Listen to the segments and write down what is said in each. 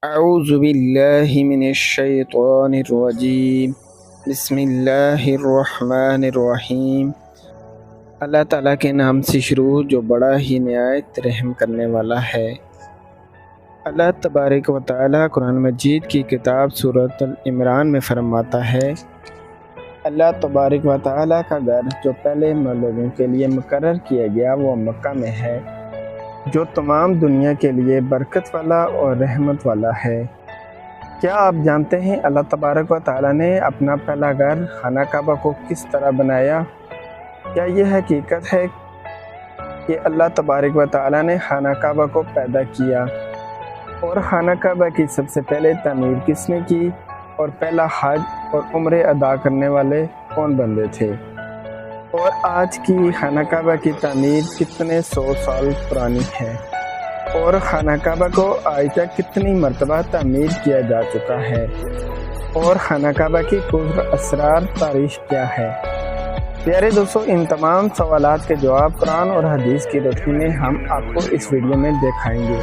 اعوذ باللہ من الشیطان الرجیم بسم اللہ الرحمن الرحیم۔ اللہ تعالیٰ کے نام سے شروع جو بڑا ہی نہایت رحم کرنے والا ہے۔ اللہ تبارک و تعالیٰ قرآن مجید کی کتاب سورۃ العمران میں فرماتا ہے، اللہ تبارک و تعالیٰ کا گھر جو پہلے لوگوں کے لیے مقرر کیا گیا وہ مکہ میں ہے، جو تمام دنیا کے لیے برکت والا اور رحمت والا ہے۔ کیا آپ جانتے ہیں اللہ تبارک و تعالیٰ نے اپنا پہلا گھر خانہ کعبہ کو کس طرح بنایا؟ کیا یہ حقیقت ہے کہ اللہ تبارک و تعالیٰ نے خانہ کعبہ کو پیدا کیا؟ اور خانہ کعبہ کی سب سے پہلے تعمیر کس نے کی؟ اور پہلا حج اور عمرے ادا کرنے والے کون بندے تھے؟ اور آج کی خانہ کعبہ کی تعمیر کتنے 100 سال پرانی ہے؟ اور خانہ کعبہ کو آج تک کتنی مرتبہ تعمیر کیا جا چکا ہے؟ اور خانہ کعبہ کی کفر اسرار تاریخ کیا ہے؟ پیارے دوستو، ان تمام سوالات کے جواب قرآن اور حدیث کی روشنی میں ہم آپ کو اس ویڈیو میں دکھائیں گے،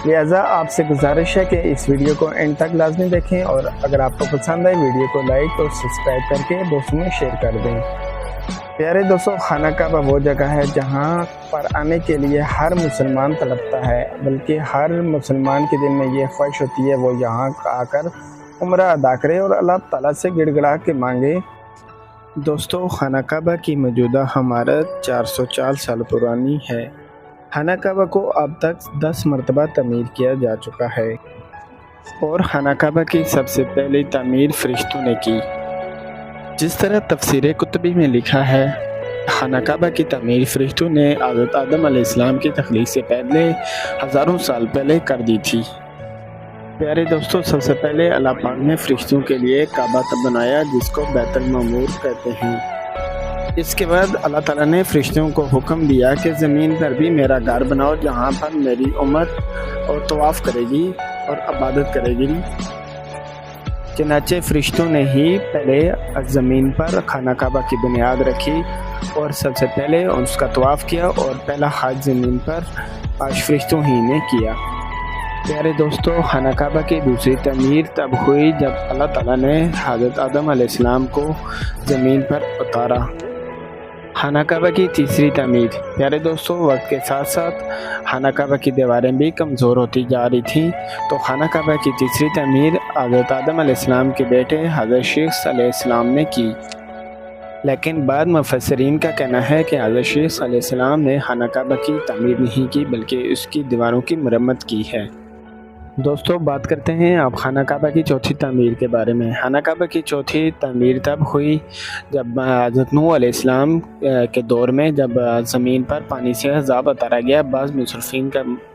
لہٰذا آپ سے گزارش ہے کہ اس ویڈیو کو اینڈ تک لازمی دیکھیں، اور اگر آپ کو پسند آئے ویڈیو کو لائک اور سبسکرائب کر کے دوستوں میں شیئر کر دیں۔ پیارے دوستو، خانہ کعبہ وہ جگہ ہے جہاں پر آنے کے لیے ہر مسلمان تڑپتا ہے، بلکہ ہر مسلمان کے دل میں یہ خواہش ہوتی ہے وہ یہاں آ کر عمرہ ادا کرے اور اللہ تعالیٰ سے گڑ گڑا کے مانگے۔ دوستو، خانہ کعبہ کی موجودہ عمارت 404 سال پرانی ہے۔ خانہ کعبہ کو اب تک 10 مرتبہ تعمیر کیا جا چکا ہے، اور خانہ کعبہ کی سب سے پہلی تعمیر فرشتوں نے کی۔ جس طرح تفسیر قطبی میں لکھا ہے، خانہ کعبہ کی تعمیر فرشتوں نے حضرت آدم علیہ السلام کی تخلیق سے پہلے ہزاروں سال پہلے کر دی تھی۔ پیارے دوستو، سب سے پہلے اللہ پاک نے فرشتوں کے لیے کعبہ بنایا جس کو بیت المعمور کہتے ہیں۔ اس کے بعد اللہ تعالیٰ نے فرشتوں کو حکم دیا کہ زمین پر بھی میرا گھر بناؤ جہاں پر میری امت اور طواف کرے گی اور عبادت کرے گی۔ چنانچہ فرشتوں نے ہی پہلے زمین پر خانہ کعبہ کی بنیاد رکھی اور سب سے پہلے اس کا طواف کیا، اور پہلا حج زمین پر آج فرشتوں ہی نے کیا۔ پیارے دوستو، خانہ کعبہ کی دوسری تعمیر تب ہوئی جب اللہ تعالیٰ نے حضرت آدم علیہ السلام کو زمین پر اتارا۔ خانہ کعبہ کی تیسری تعمیر، پیارے دوستو، وقت کے ساتھ ساتھ خانہ کعبہ کی دیواریں بھی کمزور ہوتی جا رہی تھیں، تو خانہ کعبہ کی تیسری تعمیر حضرت آدم علیہ السلام کے بیٹے حضرت شیخ علیہ السلام نے کی۔ لیکن بعض مفسرین کا کہنا ہے کہ حضرت شیخ علیہ السلام نے خانہ کعبہ کی تعمیر نہیں کی بلکہ اس کی دیواروں کی مرمت کی ہے۔ دوستو، بات کرتے ہیں اب خانہ کعبہ کی چوتھی تعمیر کے بارے میں۔ خانہ کعبہ کی چوتھی تعمیر تب ہوئی جب حضرت نوح علیہ السلام کے دور میں جب زمین پر پانی سے عذاب اتارا گیا۔ بعض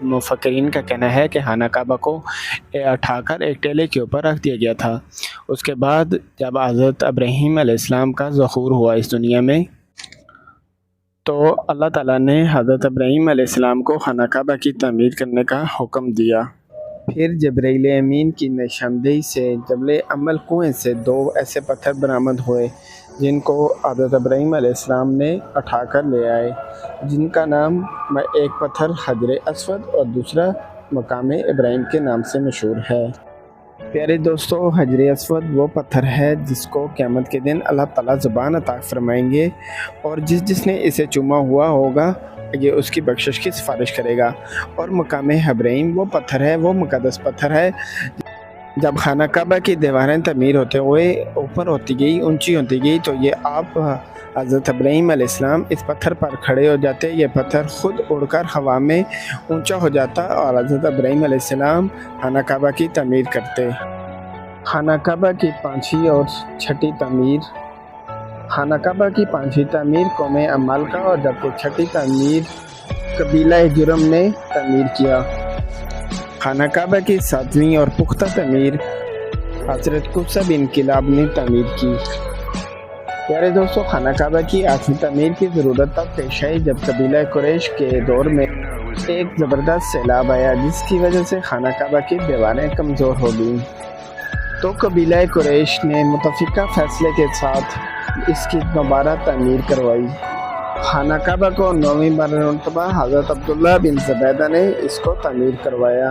مفکرین کا کہنا ہے کہ خانہ کعبہ کو اٹھا کر ایک ٹیلے کے اوپر رکھ دیا گیا تھا۔ اس کے بعد جب حضرت ابراہیم علیہ السلام کا ظہور ہوا اس دنیا میں، تو اللہ تعالیٰ نے حضرت ابراہیم علیہ السلام کو خانہ کعبہ کی تعمیر کرنے کا حکم دیا۔ پھر جبرائیل امین کی نشاندہی سے جبل عمل کنویں سے 2 ایسے پتھر برآمد ہوئے جن کو حضرت ابراہیم علیہ السلام نے اٹھا کر لے آئے، جن کا نام ایک پتھر حجر اسود اور دوسرا مقام ابراہیم کے نام سے مشہور ہے۔ پیارے دوستو، حجر اسود وہ پتھر ہے جس کو قیامت کے دن اللہ تعالیٰ زبان عطا فرمائیں گے، اور جس نے اسے چوما ہوا ہوگا یہ اس کی بخشش کی سفارش کرے گا۔ اور مقام ابراہیم وہ پتھر ہے، وہ مقدس پتھر ہے۔ جب خانہ کعبہ کی دیواریں تعمیر ہوتے ہوئے اوپر ہوتی گئی، اونچی ہوتی گئی، تو یہ آپ حضرت ابراہیم علیہ السلام اس پتھر پر کھڑے ہو جاتے، یہ پتھر خود اڑ کر ہوا میں اونچا ہو جاتا اور حضرت ابراہیم علیہ السلام خانہ کعبہ کی تعمیر کرتے۔ خانہ کعبہ کی 5ویں اور 6ٹھی تعمیر۔ خانہ کعبہ کی 5ویں تعمیر قوم عمالقہ اور جبکہ 6ٹھی تعمیر قبیلہ جرم نے تعمیر کیا۔ خانہ کعبہ کی 7ویں اور پختہ تعمیر حضرت قصہ بن کلاب نے تعمیر کی۔ پیارے دوستو، خانہ کعبہ کی 8ویں تعمیر کی ضرورت تب پیش آئی جب قبیلہ قریش کے دور میں ایک زبردست سیلاب آیا جس کی وجہ سے خانہ کعبہ کی دیواریں کمزور ہو گئیں، تو قبیلہ قریش نے متفقہ فیصلے کے ساتھ اس کی دوبارہ تعمیر کروائی۔ خانہ کعبہ کو 9ویں مرتبہ حضرت عبداللہ بن زبیدہ نے اس کو تعمیر کروایا۔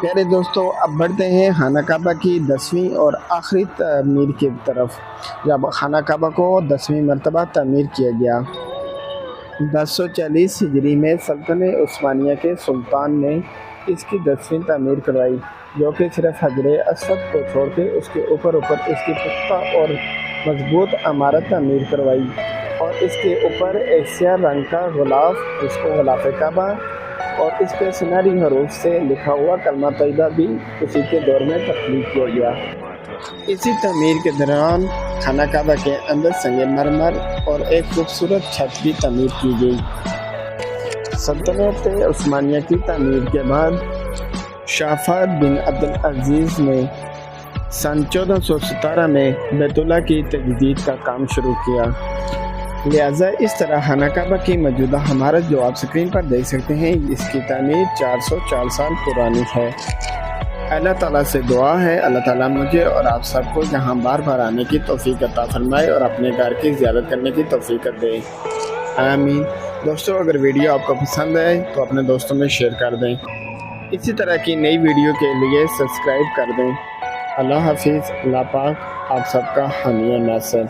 پیارے دوستو، اب بڑھتے ہیں خانہ کعبہ کی 10ویں اور آخری تعمیر کی طرف، جب خانہ کعبہ کو 10ویں مرتبہ تعمیر کیا گیا۔ 1040 ہجری میں سلطنت عثمانیہ کے سلطان نے اس کی 10ویں تعمیر کروائی، جو کہ صرف حجر اسود کو چھوڑ کے اس کے اوپر اس کی پختہ اور مضبوط عمارت تعمیر کروائی، اور اس کے اوپر ایک سیاہ رنگ کا غلاف، جس کو غلاف کعبہ، اور اس پہ سنہری حروف سے لکھا ہوا کلمہ طیبہ بھی اسی کے دور میں تخلیق کیا گیا۔ اسی تعمیر کے دوران خانہ کعبہ کے اندر سنگ مرمر اور ایک خوبصورت چھت بھی تعمیر کی گئی۔ سلطنت عثمانیہ کی تعمیر کے بعد شاہ فہد بن عبدالعزیز نے سن 1417 میں بیت اللہ کی تجدید کا کام شروع کیا۔ لہٰذا اس طرح خانہ کعبہ کی موجودہ عمارت جو آپ اسکرین پر دیکھ سکتے ہیں، اس کی تعمیر 404 سال پرانی ہے۔ اللہ تعالیٰ سے دعا ہے اللہ تعالیٰ مجھے اور آپ سب کو یہاں بار بار آنے کی توفیق عطا فرمائے اور اپنے گھر کی زیارت کرنے کی توفیق دے، آمین۔ دوستو، اگر ویڈیو آپ کو پسند آئے تو اپنے دوستوں میں شیئر کر دیں۔ اسی طرح کی نئی ویڈیو کے لیے سبسکرائب کر دیں۔ اللہ حافظ۔ اللہ پاک آپ سب کا حامی و ناصر۔